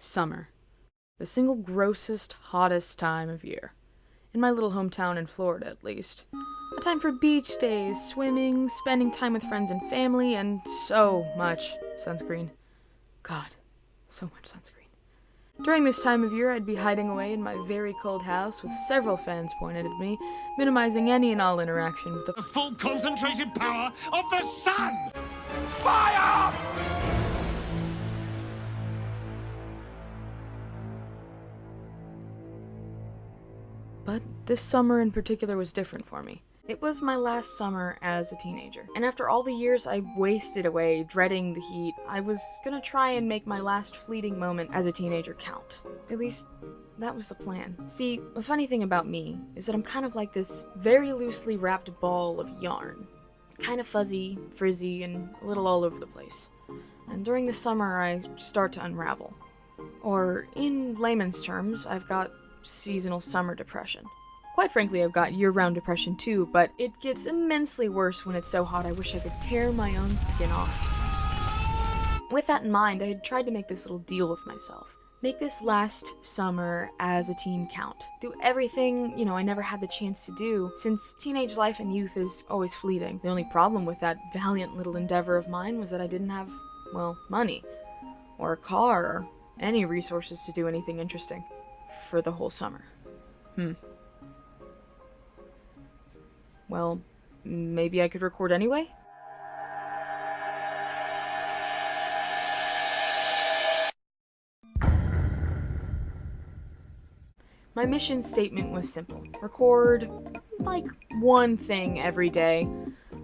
Summer. The single grossest, hottest time of year. In my little hometown in Florida, at least. A time for beach days, swimming, spending time with friends and family, and so much sunscreen. God, so much sunscreen. During this time of year, I'd be hiding away in my very cold house with several fans pointed at me, minimizing any and all interaction with the full concentrated power of the sun! Fire! But this summer in particular was different for me. It was my last summer as a teenager, and after all the years I wasted away dreading the heat, I was gonna try and make my last fleeting moment as a teenager count. At least, that was the plan. See, the funny thing about me is that I'm kind of like this very loosely wrapped ball of yarn. Kind of fuzzy, frizzy, and a little all over the place. And during the summer, I start to unravel. Or, in layman's terms, I've got seasonal summer depression. Quite frankly, I've got year-round depression too, but it gets immensely worse when it's so hot I wish I could tear my own skin off. With that in mind, I had tried to make this little deal with myself. Make this last summer as a teen count. Do everything, I never had the chance to do, since teenage life and youth is always fleeting. The only problem with that valiant little endeavor of mine was that I didn't have, money, or a car, or any resources to do anything interesting for the whole summer. Well, maybe I could record anyway? My mission statement was simple. Record, one thing every day.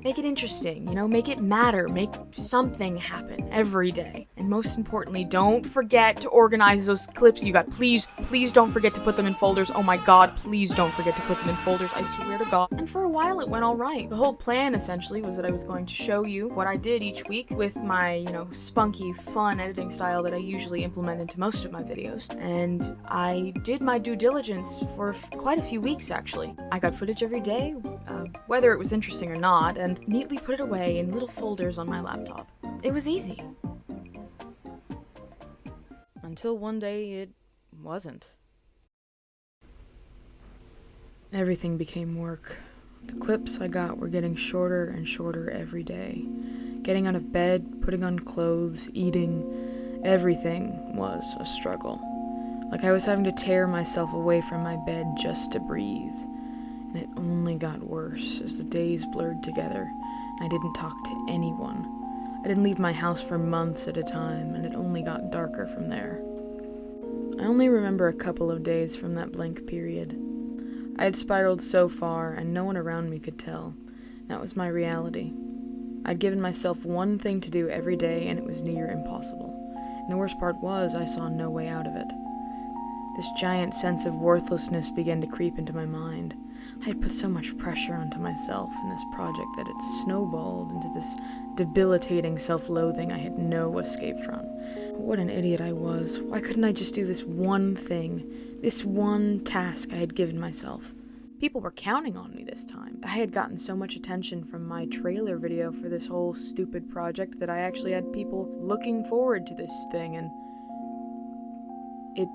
Make it interesting, make it matter, make something happen every day. And most importantly, don't forget to organize those clips you got. Please don't forget to put them in folders. Oh my god, please don't forget to put them in folders, I swear to god. And for a while it went alright. The whole plan, essentially, was that I was going to show you what I did each week with my, spunky, fun editing style that I usually implement into most of my videos. And I did my due diligence for quite a few weeks, actually. I got footage every day, whether it was interesting or not, and neatly put it away in little folders on my laptop. It was easy. Until one day it wasn't. Everything became work. The clips I got were getting shorter and shorter every day. Getting out of bed, putting on clothes, eating, everything was a struggle. Like I was having to tear myself away from my bed just to breathe. And it only got worse as the days blurred together, and I didn't talk to anyone. I didn't leave my house for months at a time, and it only got darker from there. I only remember a couple of days from that blank period. I had spiraled so far, and no one around me could tell. That was my reality. I'd given myself one thing to do every day, and it was near impossible. And the worst part was, I saw no way out of it. This giant sense of worthlessness began to creep into my mind. I had put so much pressure onto myself in this project that it snowballed into this debilitating self-loathing I had no escape from. What an idiot I was. Why couldn't I just do this one thing? This one task I had given myself? People were counting on me this time. I had gotten so much attention from my trailer video for this whole stupid project that I actually had people looking forward to this thing, and it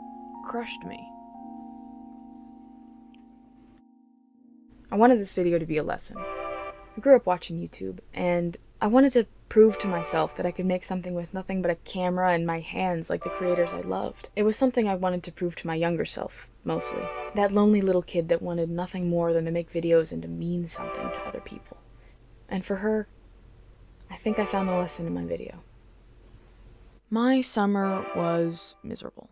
crushed me. I wanted this video to be a lesson. I grew up watching YouTube, and I wanted to prove to myself that I could make something with nothing but a camera and my hands like the creators I loved. It was something I wanted to prove to my younger self, mostly. That lonely little kid that wanted nothing more than to make videos and to mean something to other people. And for her, I think I found the lesson in my video. My summer was miserable.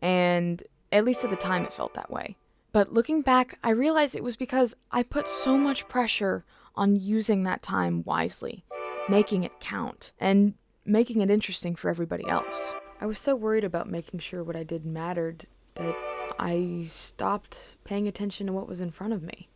And at least at the time it felt that way. But looking back, I realized it was because I put so much pressure on using that time wisely, making it count, and making it interesting for everybody else. I was so worried about making sure what I did mattered that I stopped paying attention to what was in front of me.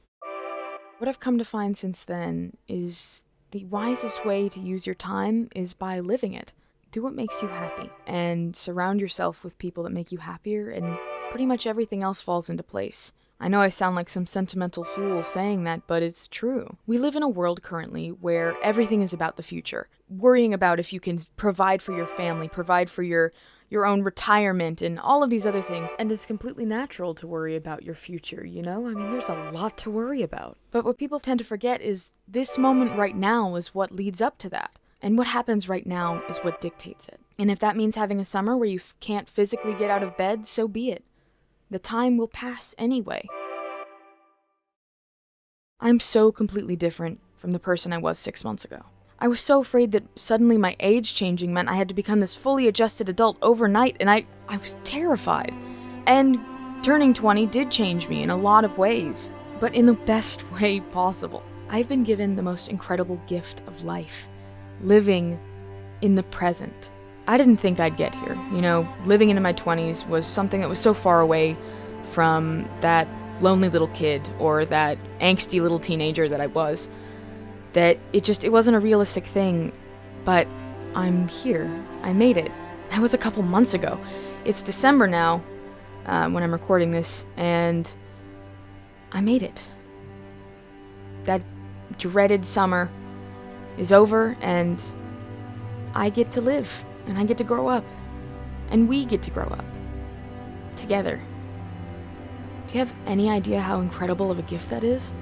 What I've come to find since then is the wisest way to use your time is by living it. Do what makes you happy, and surround yourself with people that make you happier, and pretty much everything else falls into place. I know I sound like some sentimental fool saying that, but it's true. We live in a world currently where everything is about the future. Worrying about if you can provide for your family, provide for your your own retirement and all of these other things. And it's completely natural to worry about your future, you know? I mean, there's a lot to worry about. But what people tend to forget is this moment right now is what leads up to that. And what happens right now is what dictates it. And if that means having a summer where you can't physically get out of bed, so be it. The time will pass anyway. I'm so completely different from the person I was 6 months ago. I was so afraid that suddenly my age changing meant I had to become this fully adjusted adult overnight, and I was terrified. And turning 20 did change me in a lot of ways, but in the best way possible. I've been given the most incredible gift of life. Living in the present. I didn't think I'd get here. You know, living into my 20s was something that was so far away from that lonely little kid or that angsty little teenager that I was, that it wasn't a realistic thing. But I'm here. I made it. That was a couple months ago. It's December now, when I'm recording this, and I made it. That dreaded summer is over, and I get to live, and I get to grow up, and we get to grow up together. Do you have any idea how incredible of a gift that is?